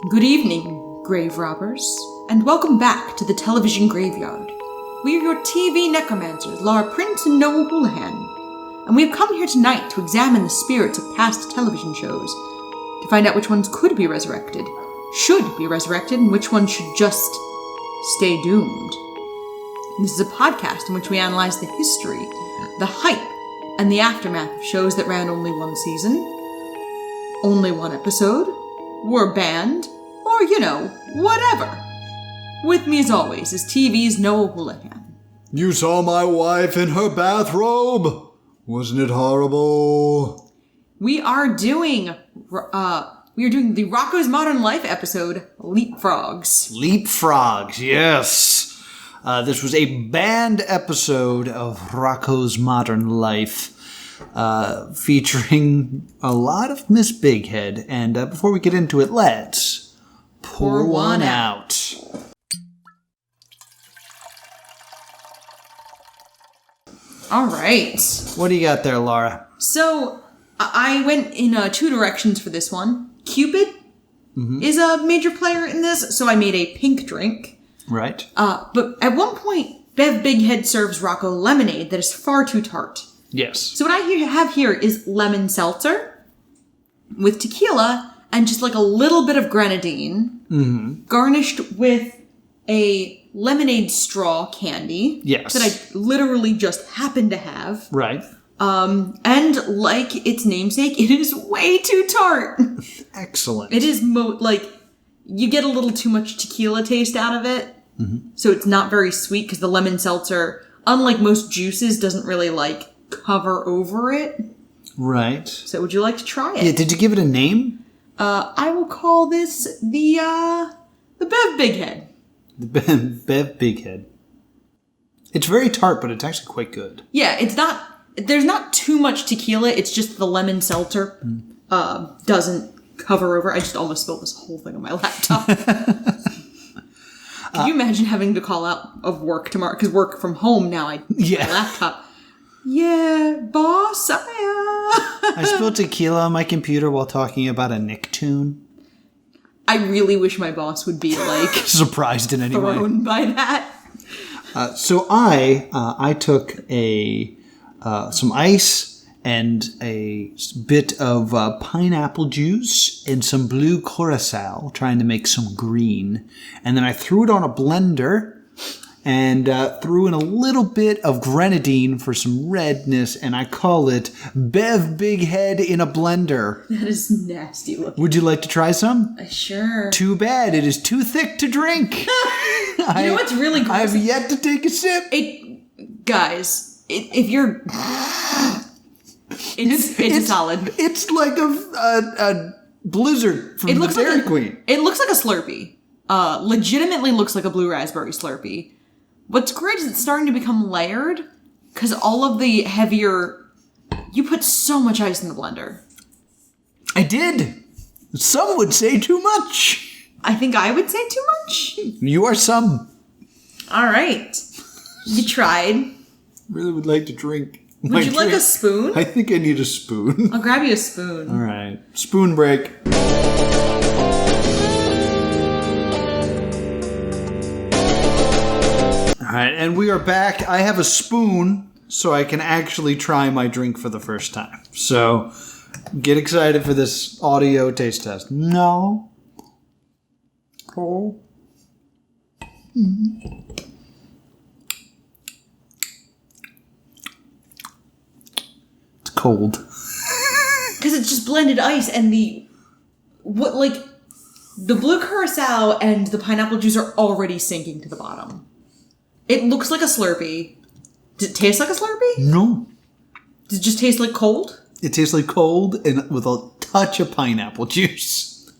Good evening, grave robbers, and welcome back to the television graveyard. We are your TV necromancers, Laura Prince and Noah Houlihan, and we have come here tonight to examine the spirits of past television shows, to find out which ones could be resurrected, should be resurrected, and which ones should just stay doomed. This is a podcast in which we analyze the history, the hype, and the aftermath of shows that ran only one season, only one episode, were banned, or, whatever. With me as always is TV's Noah Houlihan. You saw my wife in her bathrobe? Wasn't it horrible? We are doing the Rocko's Modern Life episode, Leapfrogs. Leapfrogs, yes. This was a banned episode of Rocko's Modern Life, featuring a lot of Miss Bighead. And before we get into it, let's pour one out. All right. What do you got there, Laura? So, I went in two directions for this one. Cupid is a major player in this, so I made a pink drink. Right. But at one point, Bev Bighead serves Rocko lemonade that is far too tart. Yes. So what I have here is lemon seltzer with tequila and just like a little bit of grenadine, garnished with a lemonade straw candy. Yes. That I literally just happen to have. Right. And like its namesake, it is way too tart. Excellent. It is you get a little too much tequila taste out of it. So it's not very sweet because the lemon seltzer, unlike most juices, doesn't really cover over it. Right. So would you like to try it? Yeah, did you give it a name? I will call this the Bev Bighead. The Bev Bighead. It's very tart, but it's actually quite good. Yeah, there's not too much tequila, it's just the lemon seltzer doesn't cover over. I just almost spilled this whole thing on my laptop. Can you imagine having to call out of work tomorrow? Because work from home now, my laptop. Yeah, boss, I spilled tequila on my computer while talking about a Nicktoon. I really wish my boss would be surprised in any way. Thrown by that. So I took some ice and a bit of pineapple juice and some blue curacao, trying to make some green. And then I threw it on a blender and threw in a little bit of grenadine for some redness, and I call it Bev Bighead in a blender. That is nasty looking. Would you like to try some? Sure. Too bad. It is too thick to drink. You know what's really gross? I have yet to take a sip. If you're... It's solid. It's like a blizzard from the Dairy Queen. It looks like a Slurpee. Legitimately looks like a blue raspberry Slurpee. What's great is it's starting to become layered, because all of the heavier... You put so much ice in the blender. I did. Some would say too much. I think I would say too much. You are some. All right. You tried. Really would like to drink. Would you like a spoon? I think I need a spoon. I'll grab you a spoon. All right. Spoon break. All right, and we are back. I have a spoon, so I can actually try my drink for the first time. So, get excited for this audio taste test. No. Oh. It's cold. Because it's just blended ice, and the blue curacao and the pineapple juice are already sinking to the bottom. It looks like a Slurpee. Does it taste like a Slurpee? No. Does it just taste like cold? It tastes like cold and with a touch of pineapple juice.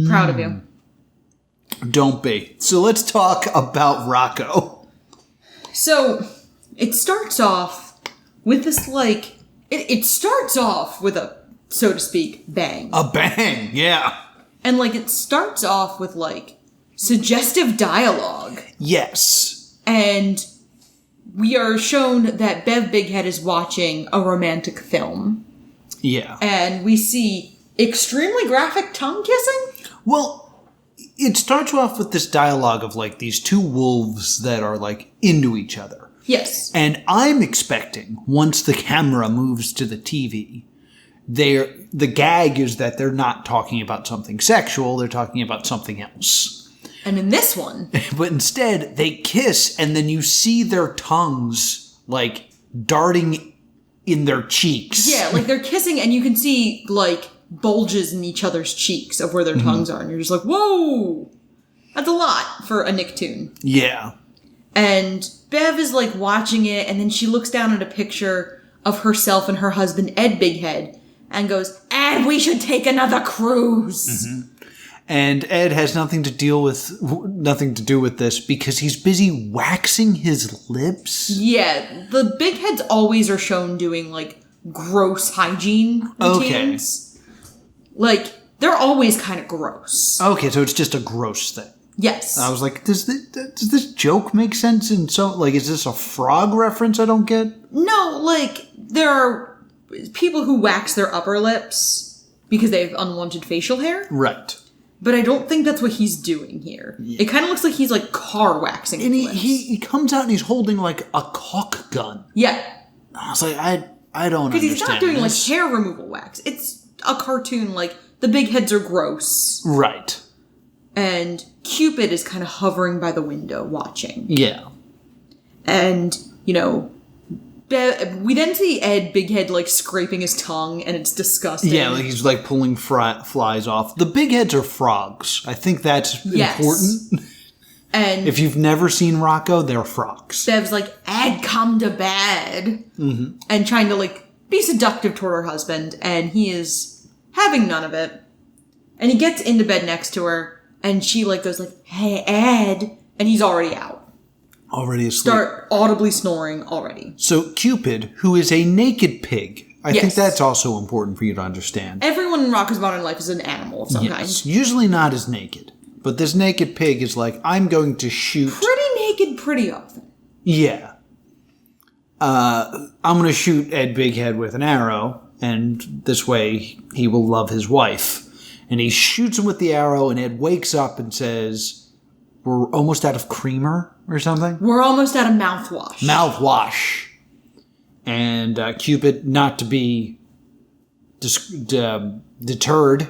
Proud of you. Don't be. So let's talk about Rocko. So, it starts off with this, it starts off with a, so to speak, bang. A bang, yeah. And, it starts off with, suggestive dialogue. Yes. And we are shown that Bev Bighead is watching a romantic film. Yeah. And we see extremely graphic tongue kissing. Well, it starts off with this dialogue of, like, these two wolves that are, like, into each other. Yes. And I'm expecting, once the camera moves to the TV, the gag is that they're not talking about something sexual, they're talking about something else. And in this one... But instead, they kiss, and then you see their tongues, like, darting in their cheeks. Yeah, like, they're kissing, and you can see, like, bulges in each other's cheeks of where their tongues are, and you're just like, whoa! That's a lot for a Nicktoon. Yeah. And Bev is, like, watching it, and then she looks down at a picture of herself and her husband, Ed Bighead, and goes, Ed, we should take another cruise! Mm-hmm. And Ed has nothing to do with this because he's busy waxing his lips. Yeah, the Bigheads always are shown doing, like, gross hygiene routines. Okay. Like, they're always kind of gross. Okay, so it's just a gross thing. Yes. I was like, does this joke make sense? And so, like, is this a frog reference I don't get? No, like, there are people who wax their upper lips because they have unwanted facial hair. Right. But I don't think that's what he's doing here. Yeah. It kind of looks like he's, like, car waxing. And he comes out and he's holding, like, a caulk gun. Yeah. I was like, I don't understand. Because he's not doing, like, hair removal wax. It's a cartoon, like, the Bigheads are gross. Right. And Cupid is kind of hovering by the window watching. Yeah. And, you know, we then see Ed Bighead, like, scraping his tongue, and it's disgusting. Yeah, like he's, like, pulling flies off. The Bigheads are frogs. I think that's important. And if you've never seen Rocko, they're frogs. Bev's like, Ed, come to bed. Mm-hmm. And trying to, like, be seductive toward her husband, and he is having none of it. And he gets into bed next to her, and she, like, goes like, hey, Ed. And he's already out. Already asleep. Start audibly snoring already. So Cupid, who is a naked pig, I think that's also important for you to understand. Everyone in Rocko's Modern Life is an animal of some kind. Usually not as naked. But this naked pig is like, I'm going to shoot... Pretty naked pretty often. Yeah. I'm going to shoot Ed Bighead with an arrow, and this way he will love his wife. And he shoots him with the arrow, and Ed wakes up and says, we're almost out of creamer or something? We're almost out of mouthwash. Mouthwash. And Cupid, not to be deterred,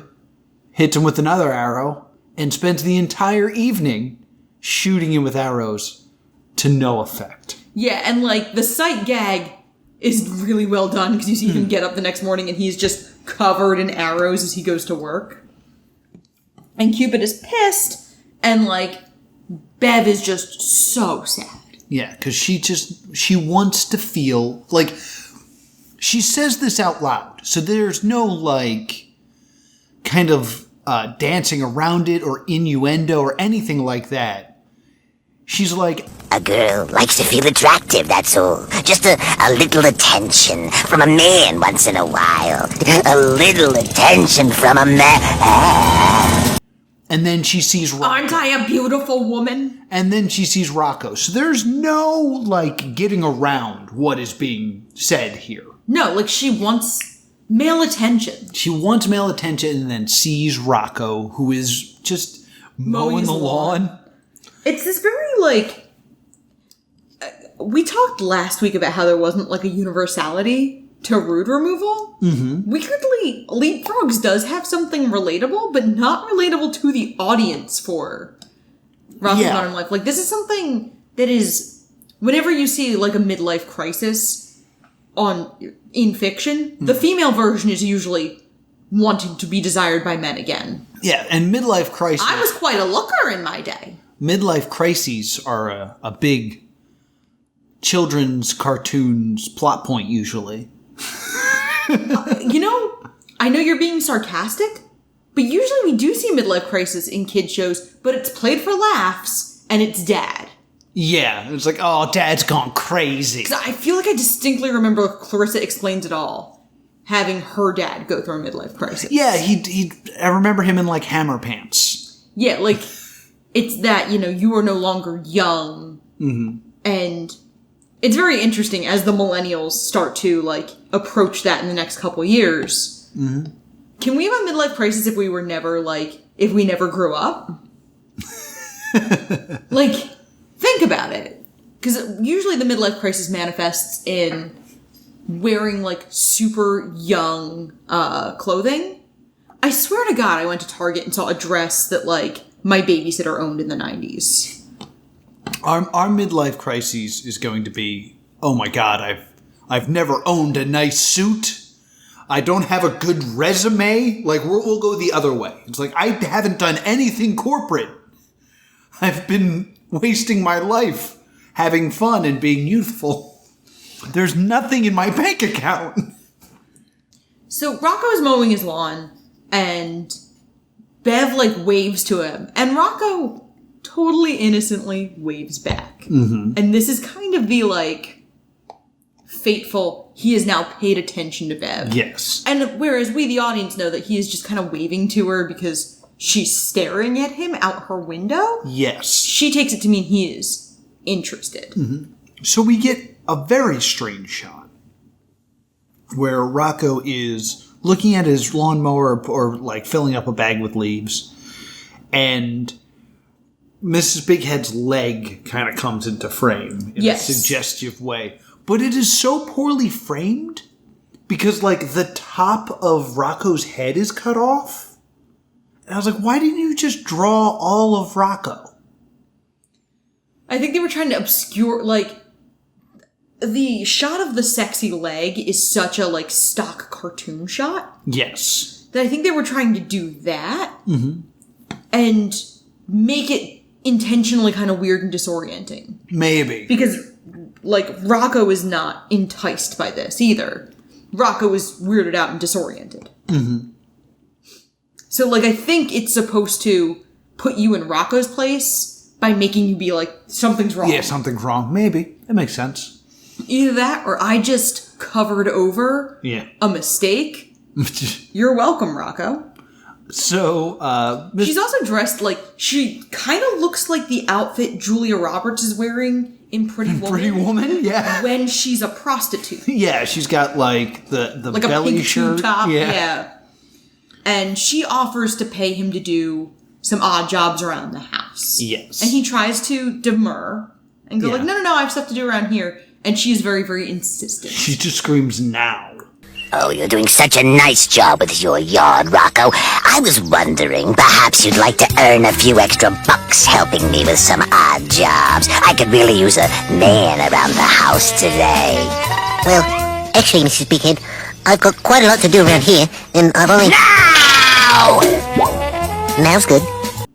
hits him with another arrow and spends the entire evening shooting him with arrows to no effect. Yeah, and, like, the sight gag is really well done because you see him get up the next morning and he's just covered in arrows as he goes to work. And Cupid is pissed, and, like, Bev is just so sad. Yeah, because she wants to feel, like, she says this out loud, so there's no, like, kind of dancing around it or innuendo or anything like that. She's like, a girl likes to feel attractive, that's all. Just a little attention from a man once in a while. A little attention from a man. And then she sees Rocko. Aren't I a beautiful woman? And then she sees Rocko. So there's no, like, getting around what is being said here. No, like, she wants male attention. She wants male attention and then sees Rocko, who is just mowing the lawn. It's this very, like... we talked last week about how there wasn't, like, a universality to rude removal. Mm-hmm. Weirdly, Leapfrogs does have something relatable, but not relatable to the audience for Rocko's Modern Life. Like, this is something that is, whenever you see, like, a midlife crisis in fiction, the female version is usually wanting to be desired by men again. Yeah, and midlife crisis... I was quite a looker in my day. Midlife crises are a big children's cartoons plot point, usually. You know, I know you're being sarcastic, but usually we do see midlife crisis in kid shows, but it's played for laughs, and it's dad. Yeah, it's like, oh, dad's gone crazy. 'Cause I feel like I distinctly remember Clarissa Explains It All having her dad go through a midlife crisis. Yeah, I remember him in, like, Hammer Pants. Yeah, like, it's that, you know, you are no longer young, and... it's very interesting as the millennials start to, like, approach that in the next couple years. Mm-hmm. can we have a midlife crisis if we never grew up? Like, think about it. Because usually the midlife crisis manifests in wearing, like, super young clothing. I swear to God I went to Target and saw a dress that, like, my babysitter owned in the 90s. Our midlife crisis is going to be, oh my God, I've never owned a nice suit. I don't have a good resume. Like, we'll go the other way. It's like, I haven't done anything corporate. I've been wasting my life having fun and being youthful. There's nothing in my bank account. So Rocco's mowing his lawn, and Bev, like, waves to him. And Rocco totally innocently waves back. Mm-hmm. And this is kind of the, like, fateful, he has now paid attention to Bev. Yes. And whereas we, the audience, know that he is just kind of waving to her because she's staring at him out her window. Yes. She takes it to mean he is interested. Mm-hmm. So we get a very strange shot where Rocco is looking at his lawnmower or like filling up a bag with leaves, and Mrs. Bighead's leg kind of comes into frame in a suggestive way. But it is so poorly framed because, like, the top of Rocco's head is cut off. And I was like, why didn't you just draw all of Rocco? I think they were trying to obscure, like, the shot of the sexy leg is such a, like, stock cartoon shot. Yes. That I think they were trying to do that and make it intentionally kind of weird and disorienting. Maybe. Because, like, Rocco is not enticed by this either. Rocco is weirded out and disoriented. Mm-hmm. So, like, I think it's supposed to put you in Rocco's place by making you be like, something's wrong. Yeah, something's wrong. Maybe. That makes sense. Either that, or I just covered over a mistake. You're welcome, Rocco. So, she's also dressed like, she kind of looks like the outfit Julia Roberts is wearing in Pretty Woman. Pretty Woman, yeah. When she's a prostitute. Yeah, she's got, like, the like belly a pink shirt. tube top, yeah. And she offers to pay him to do some odd jobs around the house. Yes. And he tries to demur and go like, no, I have stuff to do around here. And she is very, very insistent. She just screams, now. Oh, you're doing such a nice job with your yard, Rocco. I was wondering, perhaps you'd like to earn a few extra bucks helping me with some odd jobs. I could really use a man around the house today. Well, actually, Mrs. Bighead, I've got quite a lot to do around here, and I've only... Now! Now's good.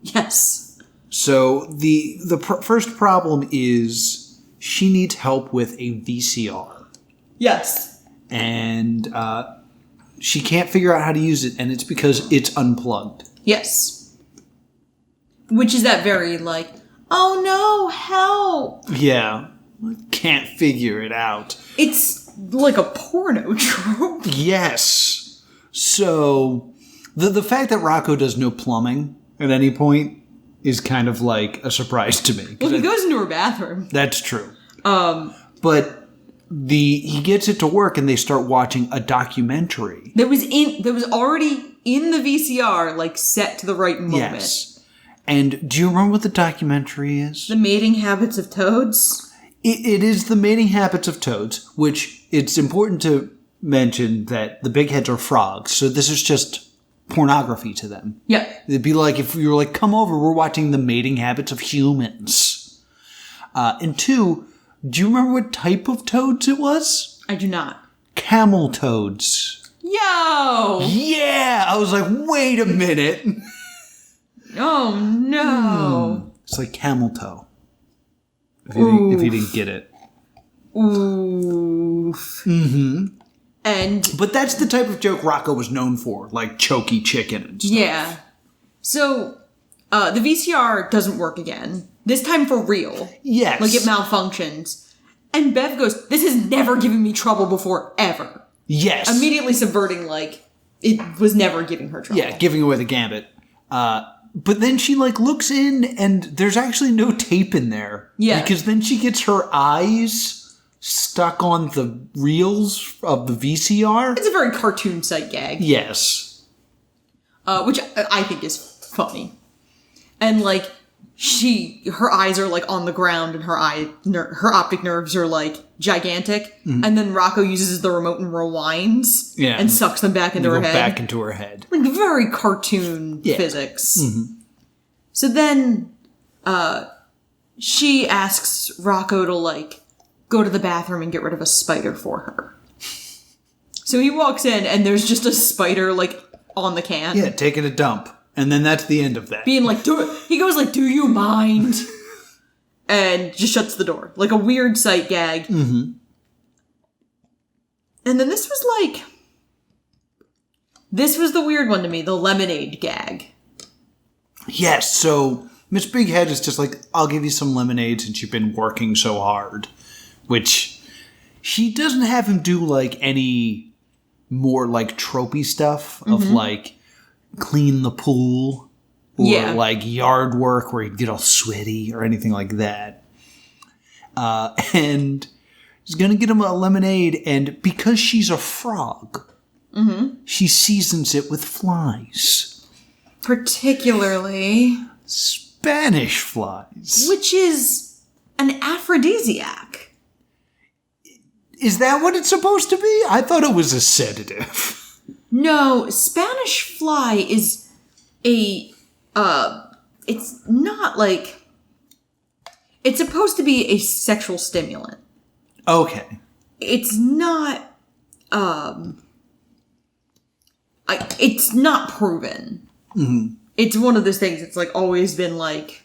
Yes. So, the first problem is she needs help with a VCR. Yes. And she can't figure out how to use it, and it's because it's unplugged. Yes. Which is that very, like, oh no, help! Yeah. Can't figure it out. It's like a porno trope. Yes. So, the fact that Rocco does no plumbing at any point is kind of like a surprise to me. Well, he goes into her bathroom. That's true. But... he gets it to work, and they start watching a documentary that was already in the VCR, like set to the right moment. Yes. And do you remember what the documentary is? The Mating Habits of Toads. It is the mating habits of toads, which it's important to mention that the bigheads are frogs, so this is just pornography to them. Yeah. It'd be like if you were like, come over, we're watching the mating habits of humans. And two, do you remember what type of toads it was? I do not. Camel toads. Yo! Yeah! I was like, wait a minute. Oh, no. It's like camel toe. If you didn't get it. Oof. Mm-hmm. But that's the type of joke Rocko was known for, like choky chicken and stuff. Yeah. So, the VCR doesn't work again. This time for real. Yes. Like, it malfunctions. And Bev goes, this has never given me trouble before, ever. Yes. Immediately subverting, like, it was never giving her trouble. Yeah, giving away the gambit. But then she, like, looks in, and there's actually no tape in there. Yeah. Because then she gets her eyes stuck on the reels of the VCR. It's a very cartoon sight gag. Yes. which I think is funny. And, like, her eyes are, like, on the ground, and her optic nerves are, like, gigantic. Mm-hmm. And then Rocko uses the remote and rewinds and sucks them back into her head. Back into her head. Like, very cartoon physics. Mm-hmm. So then, she asks Rocko to, like, go to the bathroom and get rid of a spider for her. So he walks in, and there's just a spider, like, on the can. Yeah, taking a dump. And then that's the end of that. Being like, he goes like, do you mind? And just shuts the door. Like a weird sight gag. Mm-hmm. And then this was the weird one to me, the lemonade gag. Yes, so Miss Bighead is just like, I'll give you some lemonade since you've been working so hard. Which, she doesn't have him do like any more like tropey stuff of like, clean the pool or like yard work where he'd get all sweaty or anything like that. And he's going to get him a lemonade, and because she's a frog, she seasons it with flies. Particularly Spanish flies. Which is an aphrodisiac. Is that what it's supposed to be? I thought it was a sedative. No, Spanish fly is it's not like, it's supposed to be a sexual stimulant. Okay. It's not, it's not proven. Mm-hmm. It's one of those things, it's like always been like,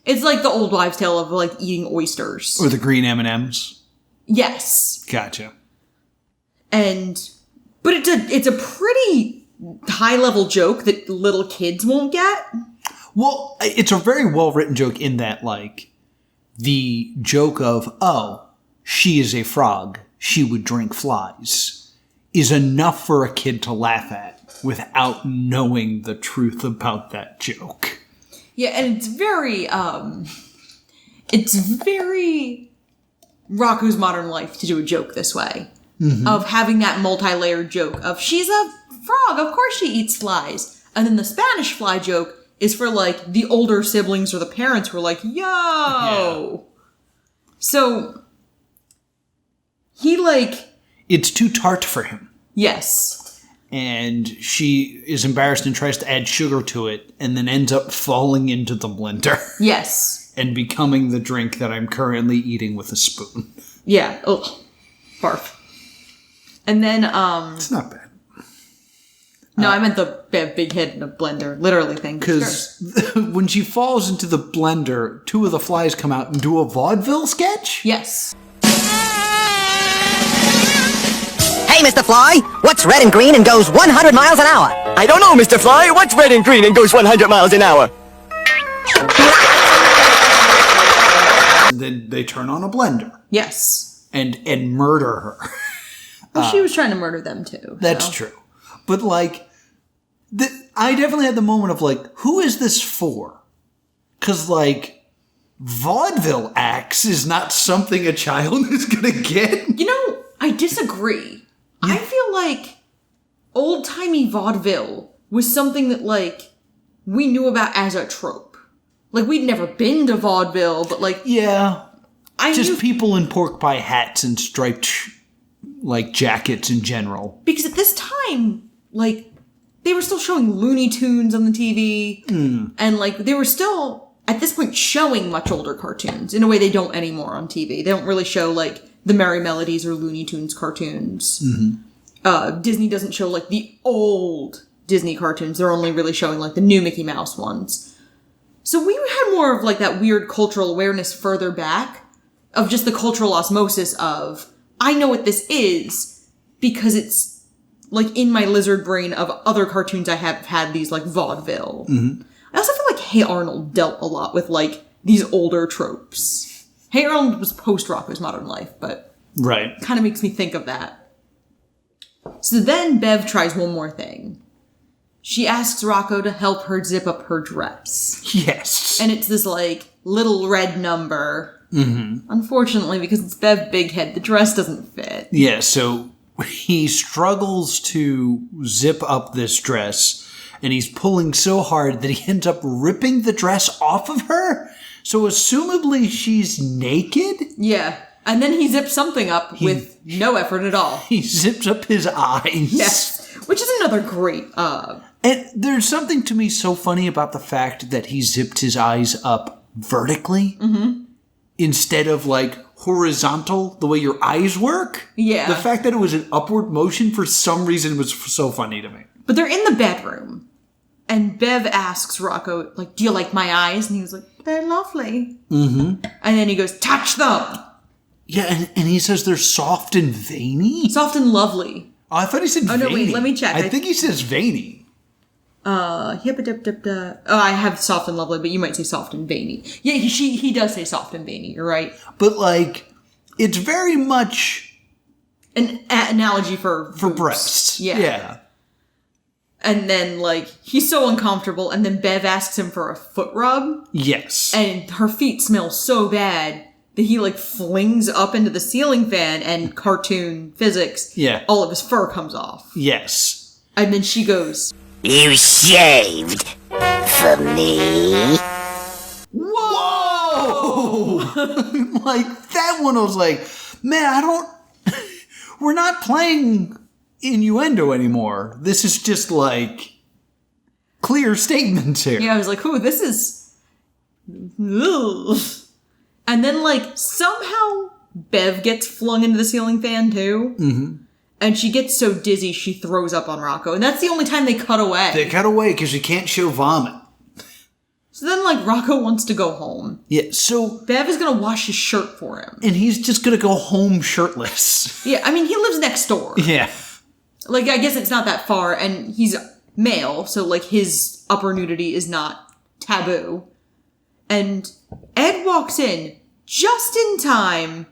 it's like the old wives' tale of like eating oysters. Or the green M&Ms? Yes. Gotcha. But it's a pretty high-level joke that little kids won't get. Well, it's a very well-written joke in that, like, the joke of, oh, she is a frog, she would drink flies, is enough for a kid to laugh at without knowing the truth about that joke. Yeah, and it's very Rocko's Modern Life to do a joke this way. Mm-hmm. Of having that multi-layered joke of, she's a frog, of course she eats flies. And then the Spanish fly joke is for, like, the older siblings or the parents who are like, yo! Yeah. So, he, like... It's too tart for him. Yes. And she is embarrassed and tries to add sugar to it, and then ends up falling into the blender. Yes. And becoming the drink that I'm currently eating with a spoon. Yeah. Ugh. Barf. And then, It's not bad. No, I meant the big head in a blender, literally thing. Because when she falls into the blender, two of the flies come out and do a vaudeville sketch? Yes. Hey, Mr. Fly, what's red and green and goes 100 miles an hour? I don't know, Mr. Fly. What's red and green and goes 100 miles an hour? And then they turn on a blender. Yes. And murder her. Well, she was trying to murder them too. That's true. But, like, I definitely had the moment of, like, who is this for? Because, like, vaudeville acts is not something a child is going to get. You know, I disagree. Yeah. I feel like old-timey vaudeville was something that, like, we knew about as a trope. Like, we'd never been to vaudeville, but, like... Yeah. Just people in pork pie hats and striped, like, jackets in general. Because at this time, like, they were still showing Looney Tunes on the TV. Mm. And, like, they were still, at this point, showing much older cartoons. In a way they don't anymore on TV. They don't really show, like, the Merry Melodies or Looney Tunes cartoons. Mm-hmm. Disney doesn't show, like, the old Disney cartoons. They're only really showing, like, the new Mickey Mouse ones. So we had more of, like, that weird cultural awareness further back of just the cultural osmosis of, I know what this is because it's, like, in my lizard brain of other cartoons I have had these, like, vaudeville. Mm-hmm. I also feel like Hey Arnold dealt a lot with, like, these older tropes. Hey Arnold was post-Rocko's Modern Life, but... Right. Kind of makes me think of that. So then Bev tries one more thing. She asks Rocko to help her zip up her dress. Yes. And it's this, like, little red number. Mm-hmm. Unfortunately, because it's Bev Bighead, the dress doesn't fit. Yeah, so he struggles to zip up this dress, and he's pulling so hard that he ends up ripping the dress off of her. So assumably she's naked? Yeah. And then he zips something up with no effort at all. He zips up his eyes. Yes. Which is another great... And there's something to me so funny about the fact that he zipped his eyes up vertically instead of like horizontal, the way your eyes work. Yeah. The fact that it was an upward motion for some reason was so funny to me. But they're in the bedroom. And Bev asks Rocko, like, do you like my eyes? And he was like, they're lovely. Mm-hmm. And then he goes, touch them! Yeah, and he says they're soft and veiny? Soft and lovely. Oh, I thought he said veiny. Oh, no, wait, let me check. I think he says veiny. Oh, I have soft and lovely, but you might say soft and veiny. Yeah, he does say soft and veiny, you're right. But, like, it's very much... An analogy for breasts. Yeah. And then, like, he's so uncomfortable, and then Bev asks him for a foot rub. Yes. And her feet smell so bad that he, like, flings up into the ceiling fan, and cartoon physics, all of his fur comes off. Yes. And then she goes, You shaved for me? Whoa! Like, that one I was like, man, we're not playing innuendo anymore. This is just, like, clear statements here. Yeah, I was like, ooh, this is... Ugh. And then, like, somehow Bev gets flung into the ceiling fan, too. Mm-hmm. And she gets so dizzy, she throws up on Rocko. And that's the only time they cut away. They cut away because you can't show vomit. So then, like, Rocko wants to go home. Yeah, so... Bev is going to wash his shirt for him. And he's just going to go home shirtless. Yeah, I mean, he lives next door. Yeah. Like, I guess it's not that far, and he's male, so, like, his upper nudity is not taboo. And Ed walks in just in time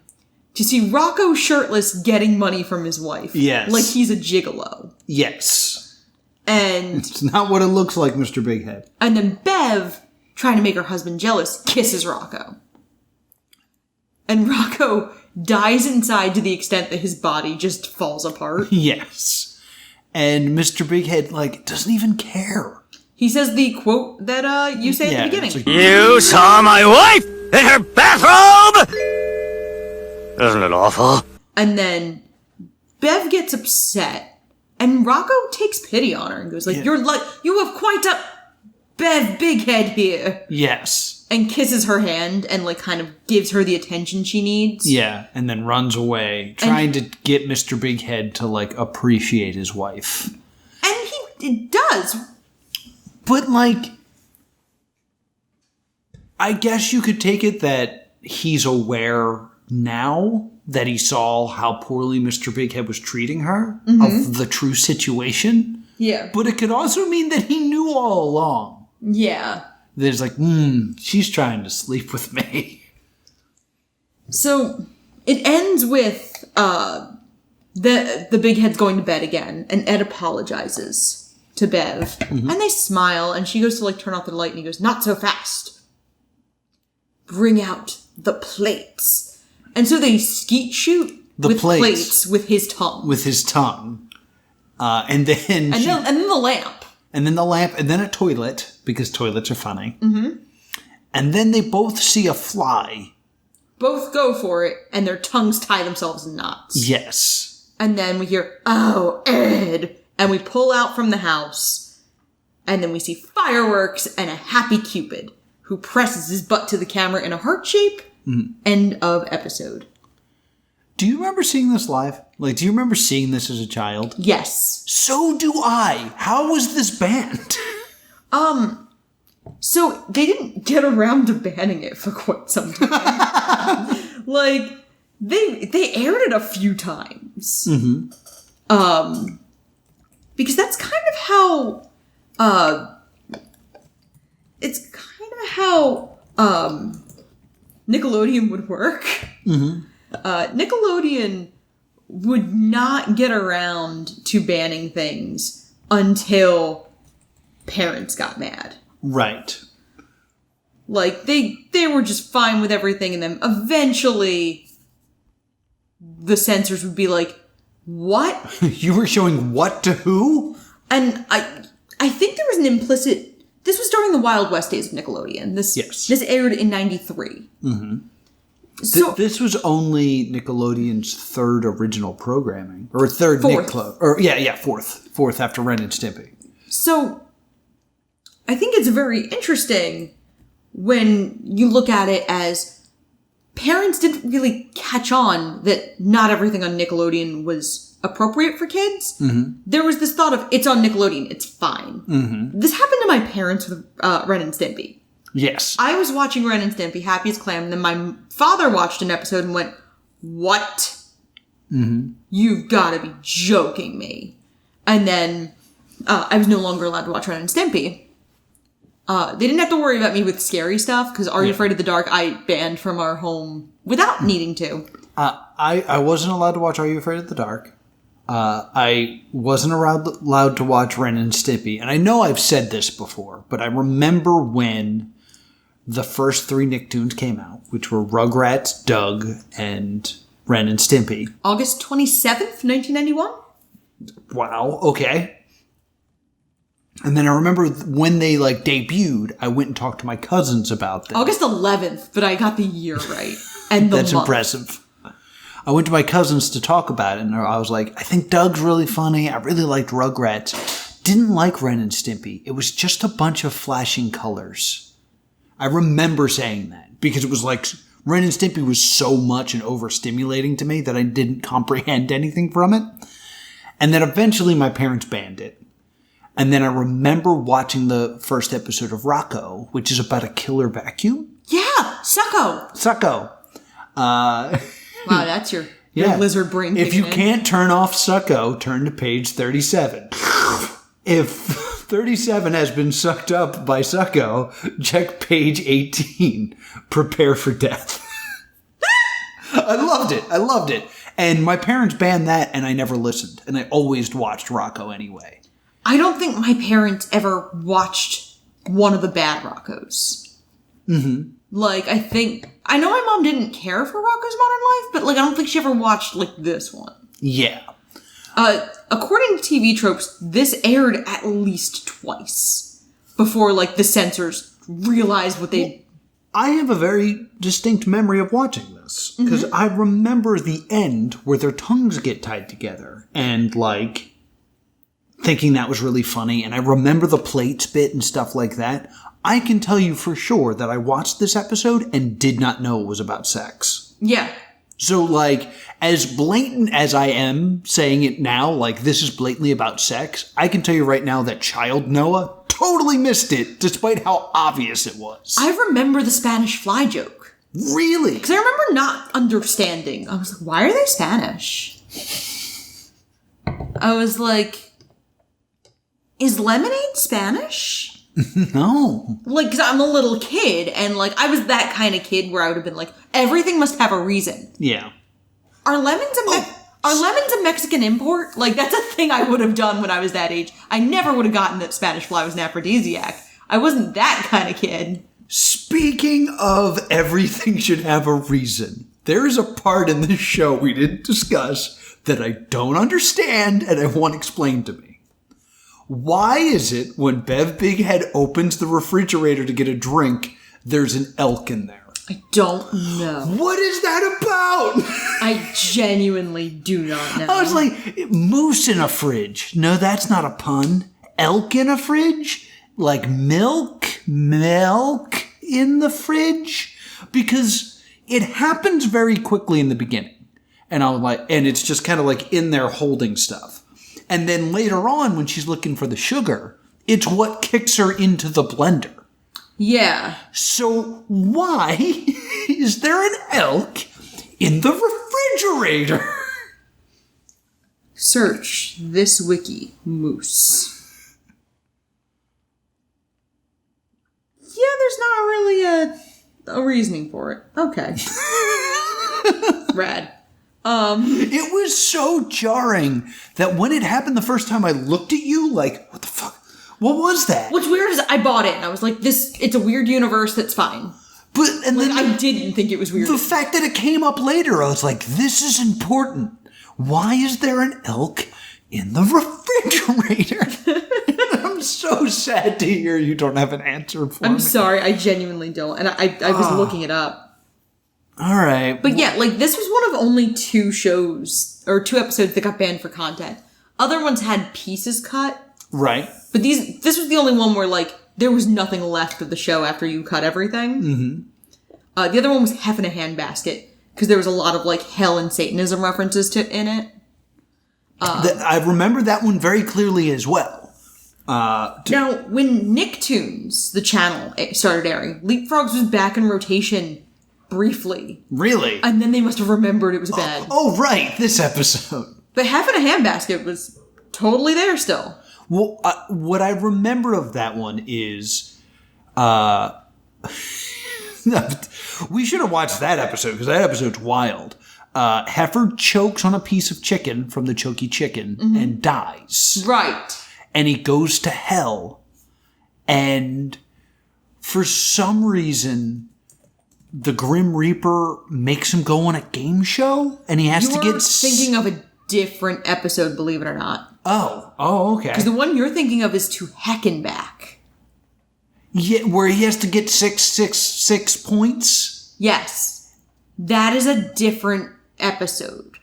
to see Rocko shirtless getting money from his wife. Yes. Like he's a gigolo. Yes. And... It's not what it looks like, Mr. Bighead. And then Bev, trying to make her husband jealous, kisses Rocko. And Rocko dies inside to the extent that his body just falls apart. Yes. And Mr. Bighead, like, doesn't even care. He says the quote that you say at the beginning. Like, You saw my wife in her bathrobe? Isn't it awful? And then Bev gets upset, and Rocko takes pity on her and goes like, you have quite a Bev Bighead here. Yes. And kisses her hand and like kind of gives her the attention she needs. Yeah, and then runs away, trying to get Mr. Bighead to like appreciate his wife. And he does. But like, I guess you could take it that he's aware now that he saw how poorly Mr. Bighead was treating her of the true situation. Yeah. But it could also mean that he knew all along. Yeah. There's like, she's trying to sleep with me. So it ends with the Bighead's going to bed again, and Ed apologizes to Bev. And they smile, and she goes to like turn off the light, and he goes, not so fast. Bring out the plates. And so they skeet shoot with plates with his tongue. With his tongue. And then the lamp. And then the lamp, and then a toilet, because toilets are funny. Mm-hmm. And then they both see a fly. Both go for it, and their tongues tie themselves in knots. Yes. And then we hear, oh, Ed! And we pull out from the house, and then we see fireworks and a happy Cupid, who presses his butt to the camera in a heart shape. End of episode. Do you remember seeing this live? Like, do you remember seeing this as a child? Yes. So do I. How was this banned? So they didn't get around to banning it for quite some time. Like, they aired it a few times. Mm-hmm. Because that's kind of how, it's kind of how, Nickelodeon would work. Mm-hmm. Nickelodeon would not get around to banning things until parents got mad. Right. Like, they were just fine with everything, and then eventually the censors would be like, what? You were showing what to who? And I think there was an implicit... This was during the Wild West days of Nickelodeon. This aired in 93. Mm-hmm. So, this was only Nickelodeon's third original programming. Or third fourth. Fourth after Ren and Stimpy. So, I think it's very interesting when you look at it as parents didn't really catch on that not everything on Nickelodeon was appropriate for kids. Mm-hmm. There was this thought of, it's on Nickelodeon, it's fine. Mm-hmm. This happened to my parents with Ren and Stimpy. Yes. I was watching Ren and Stimpy, happy as clam, and then my father watched an episode and went, what? Mm-hmm. You've got to be joking me. And then I was no longer allowed to watch Ren and Stimpy. They didn't have to worry about me with scary stuff, because Are You Afraid of the Dark I banned from our home without needing to. I wasn't allowed to watch Are You Afraid of the Dark? I wasn't allowed to watch Ren and Stimpy. And I know I've said this before, but I remember when the first 3 Nicktoons came out, which were Rugrats, Doug, and Ren and Stimpy. August 27th, 1991? Wow, okay. And then I remember when they debuted, I went and talked to my cousins about them. August 11th, but I got the year right. And the That's month. impressive. I went to my cousins to talk about it, and I was like, I think Doug's really funny. I really liked Rugrats. Didn't like Ren and Stimpy. It was just a bunch of flashing colors. I remember saying that because it was like Ren and Stimpy was so much and overstimulating to me that I didn't comprehend anything from it. And then eventually my parents banned it. And then I remember watching the first episode of Rocko, which is about a killer vacuum. Yeah, Sucko. Wow, that's your lizard brain. If you kicking in. can't turn off Sucko, turn to page 37. If 37 has been sucked up by Sucko, check page 18. Prepare for death. I loved it. And my parents banned that, and I never listened. And I always watched Rocko anyway. I don't think my parents ever watched one of the bad Rockos. Mm-hmm. I know my mom didn't care for Rocko's Modern Life, but I don't think she ever watched this one. Yeah. According to TV tropes, this aired at least twice before the censors realized what they... I have a very distinct memory of watching this because I remember the end where their tongues get tied together and thinking that was really funny. And I remember the plates bit and stuff like that. I can tell you for sure that I watched this episode and did not know it was about sex. Yeah. So, as blatant as I am saying it now, this is blatantly about sex, I can tell you right now that child Noah totally missed it, despite how obvious it was. I remember the Spanish fly joke. Really? Because I remember not understanding. I was like, why are they Spanish? I was like, is lemonade Spanish? No. Because I'm a little kid, and I was that kind of kid where I would have been like, everything must have a reason. Yeah. Are lemons a Mexican import? That's a thing I would have done when I was that age. I never would have gotten that Spanish fly was an aphrodisiac. I wasn't that kind of kid. Speaking of everything should have a reason, there is a part in this show we didn't discuss that I don't understand and I want explained to me. Why is it when Bev Bighead opens the refrigerator to get a drink, there's an elk in there? I don't know. What is that about? I genuinely do not know. I was like, moose in a fridge. No, that's not a pun. Elk in a fridge? Milk in the fridge? Because it happens very quickly in the beginning. And I was like, and it's just kind of in there holding stuff. And then later on, when she's looking for the sugar, it's what kicks her into the blender. Yeah. So why is there an elk in the refrigerator? Search this wiki, moose. Yeah, there's not really a reasoning for it. Okay. Rad. It was so jarring that when it happened the first time I looked at you, what the fuck? What was that? What's weird is I bought it and I was like, it's a weird universe, that's fine. But, and then I didn't think it was weird. The fact that it came up later, I was like, this is important. Why is there an elk in the refrigerator? I'm I'm so sad to hear you don't have an answer for me. I'm sorry, I genuinely don't. And I was looking it up. All right. But yeah, like, this was one of only 2 shows, or 2 episodes that got banned for content. Other ones had pieces cut. Right. But this was the only one where, like, there was nothing left of the show after you cut everything. Mm-hmm. The other one was Hef in a Handbasket, because there was a lot of, like, hell and Satanism references in it. I remember that one very clearly as well. Now, when Nicktoons, the channel, started airing, Leapfrogs was back in rotation briefly. Really? And then they must have remembered it was bad. Oh, right. This episode. But Hef in a Handbasket was totally there still. Well, what I remember of that one is, we should have watched that episode because that episode's wild. Heifer chokes on a piece of chicken from the choky chicken and dies. Right. And he goes to hell. And for some reason, the Grim Reaper makes him go on a game show, and he has to get... You're thinking of a different episode, believe it or not. Oh, okay. Because the one you're thinking of is To Heckenback. Yeah, where he has to get six points? Yes. That is a different episode.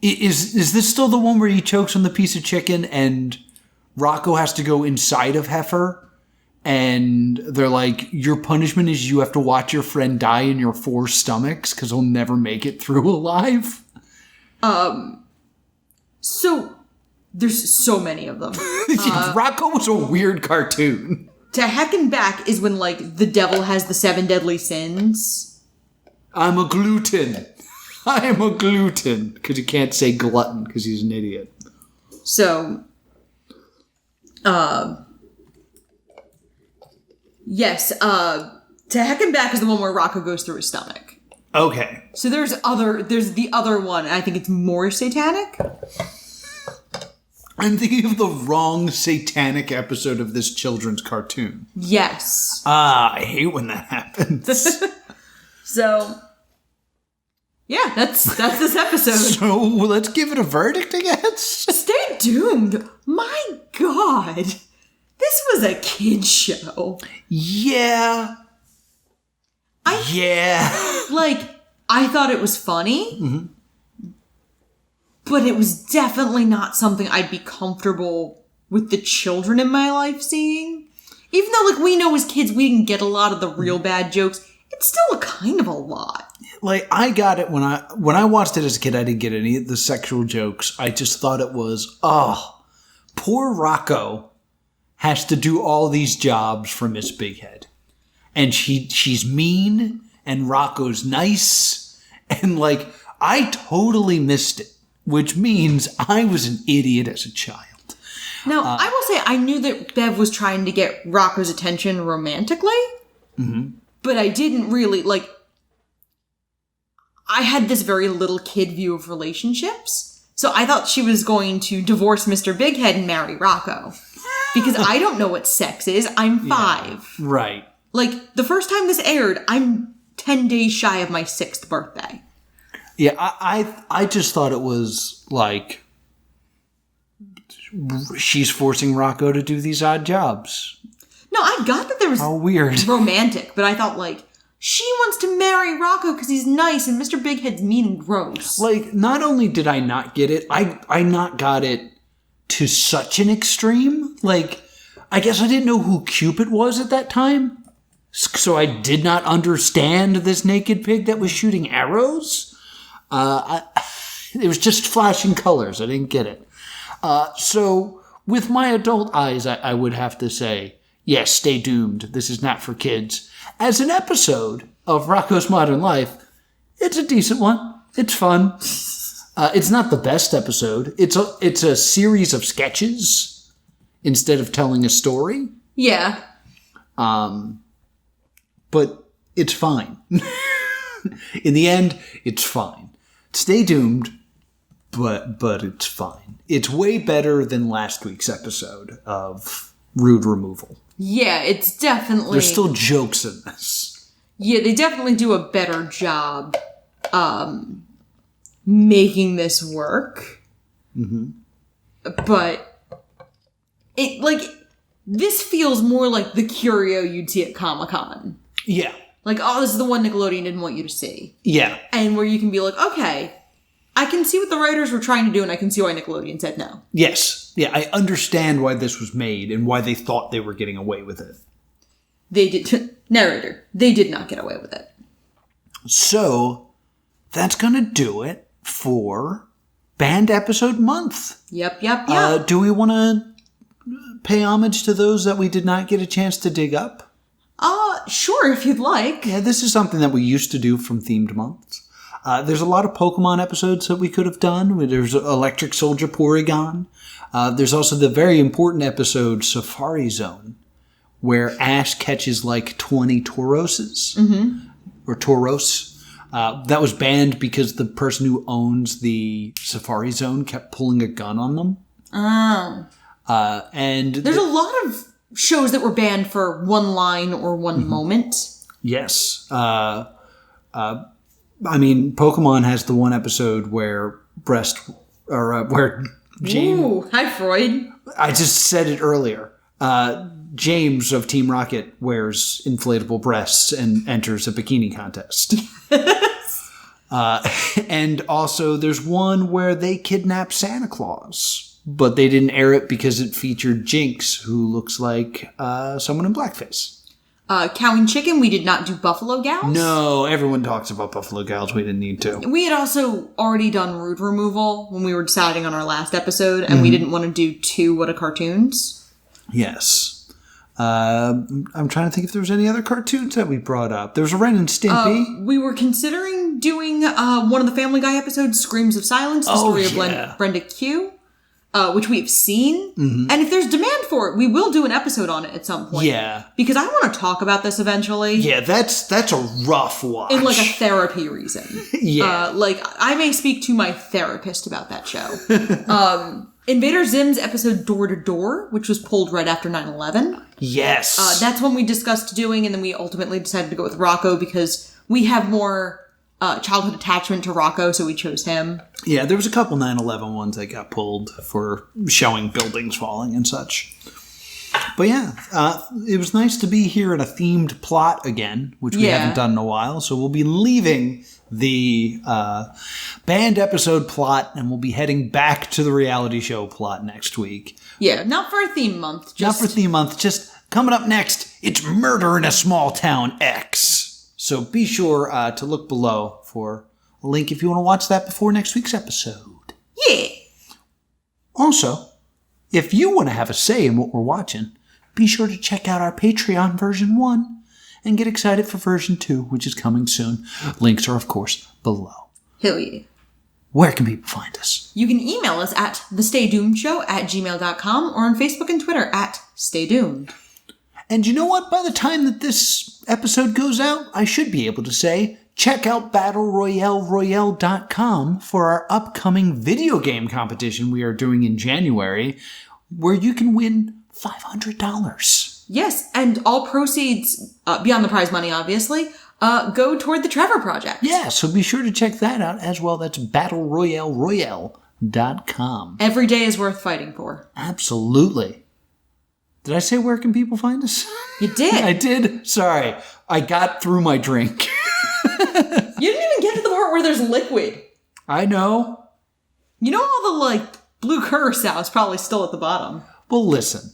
Is this still the one where he chokes on the piece of chicken and Rocko has to go inside of Heifer? And they're like, your punishment is you have to watch your friend die in your 4 stomachs because he'll never make it through alive? So, there's so many of them. Rocko was a weird cartoon. To Heckenback is when, like, the devil has the 7 deadly sins. I'm a gluten. I am a gluten. Because he can't say glutton because he's an idiot. So, yes, To Heckenback is the one where Rocko goes through his stomach. Okay. So there's the other one, and I think it's more satanic. I'm thinking of the wrong satanic episode of this children's cartoon. Yes. I hate when that happens. So, yeah, that's this episode. So let's give it a verdict, I guess. Stay doomed. My God. This was a kid's show. Yeah. Like, I thought it was funny, but it was definitely not something I'd be comfortable with the children in my life seeing. Even though, like, we know as kids we didn't get a lot of the real bad jokes, it's still a kind of a lot. Like, I got it when I watched it as a kid, I didn't get any of the sexual jokes. I just thought it was, poor Rocko has to do all these jobs for Miss Bighead. And she's mean, and Rocco's nice, and, like, I totally missed it, which means I was an idiot as a child. Now, I will say I knew that Bev was trying to get Rocco's attention romantically, but I didn't really, like, I had this very little kid view of relationships, so I thought she was going to divorce Mr. Bighead and marry Rocko. Because I don't know what sex is. I'm 5. Yeah, right. Like, the first time this aired, I'm 10 days shy of my 6th birthday. Yeah, I just thought it was, like, she's forcing Rocko to do these odd jobs. No, I got that there was How weird. romantic, but I thought, like, she wants to marry Rocko because he's nice and Mr. Bighead's mean and gross. Like, not only did I not get it, I not got it to such an extreme. Like, I guess I didn't know who Cupid was at that time. So I did not understand this naked pig that was shooting arrows. It was just flashing colors. I didn't get it. So with my adult eyes, I would have to say, yes, stay doomed. This is not for kids. As an episode of Rocko's Modern Life, it's a decent one. It's fun. It's not the best episode. It's a series of sketches instead of telling a story. Yeah. But it's fine. In the end, it's fine. Stay doomed, but it's fine. It's way better than last week's episode of Rude Removal. Yeah, it's definitely... There's still jokes in this. Yeah, they definitely do a better job making this work. Mm-hmm. But, this feels more like the curio you'd see at Comic-Con. Yeah. Like, oh, this is the one Nickelodeon didn't want you to see. Yeah. And where you can be like, okay, I can see what the writers were trying to do, and I can see why Nickelodeon said no. Yes. Yeah, I understand why this was made and why they thought they were getting away with it. They did... Narrator, they did not get away with it. So, that's going to do it for Band Episode Month. Yep. Do we want to pay homage to those that we did not get a chance to dig up? Sure, if you'd like. Yeah, this is something that we used to do from themed months. There's a lot of Pokemon episodes that we could have done. There's Electric Soldier Porygon. There's also the very important episode Safari Zone, where Ash catches like 20 Tauroses. Mm-hmm. Or Tauros. That was banned because the person who owns the Safari Zone kept pulling a gun on them. Oh. And there's a lot of shows that were banned for one line or one moment. Yes. I mean, Pokemon has the one episode where where James... Ooh, hi, Freud. I just said it earlier. James of Team Rocket wears inflatable breasts and enters a bikini contest. And also there's one where they kidnap Santa Claus. But they didn't air it because it featured Jinx, who looks like someone in blackface. Cow and Chicken, we did not do Buffalo Gals. No, everyone talks about Buffalo Gals. We didn't need to. We had also already done Rude Removal when we were deciding on our last episode, and we didn't want to do 2 What a Cartoons. Yes. I'm trying to think if there was any other cartoons that we brought up. There was a Ren and Stimpy. We were considering doing one of the Family Guy episodes, Screams of Silence, the story of Brenda Q. Which we have seen. Mm-hmm. And if there's demand for it, we will do an episode on it at some point. Yeah. Because I want to talk about this eventually. Yeah, that's a rough watch. In like a therapy reason. Yeah. I may speak to my therapist about that show. Invader Zim's episode Door to Door, which was pulled right after 9/11. Yes. That's one we discussed doing, and then we ultimately decided to go with Rocko because we have more childhood attachment to Rocko, so we chose him. Yeah, there was a couple 9/11 ones that got pulled for showing buildings falling and such. But yeah, it was nice to be here in a themed plot again, which we haven't done in a while. So we'll be leaving the band episode plot, and we'll be heading back to the reality show plot next week. Yeah, not for a theme month. Not for theme month, just coming up next, it's Murder in a Small Town X. So be sure to look below for a link if you want to watch that before next week's episode. Yeah. Also, if you want to have a say in what we're watching, be sure to check out our Patreon version 1 and get excited for version 2, which is coming soon. Links are, of course, below. Hell yeah. Where can people find us? You can email us at thestaydoomedshow@gmail.com or on Facebook and Twitter @staydoomed. And you know what? By the time that this episode goes out, I should be able to say, check out BattleRoyaleRoyale.com for our upcoming video game competition we are doing in January, where you can win $500. Yes, and all proceeds, beyond the prize money, obviously, go toward the Trevor Project. Yeah, so be sure to check that out as well. That's BattleRoyaleRoyale.com. Every day is worth fighting for. Absolutely. Did I say where can people find us? You did. I did? Sorry. I got through my drink. You didn't even get to the part where there's liquid. I know. You know all the, blue curacao is probably still at the bottom. Well, listen.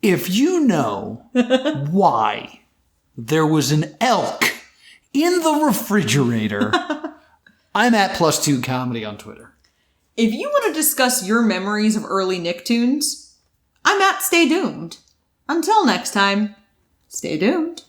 If you know why there was an elk in the refrigerator, I'm at +2 Comedy on Twitter. If you want to discuss your memories of early Nicktoons, I'm at Stay Doomed. Until next time, stay doomed.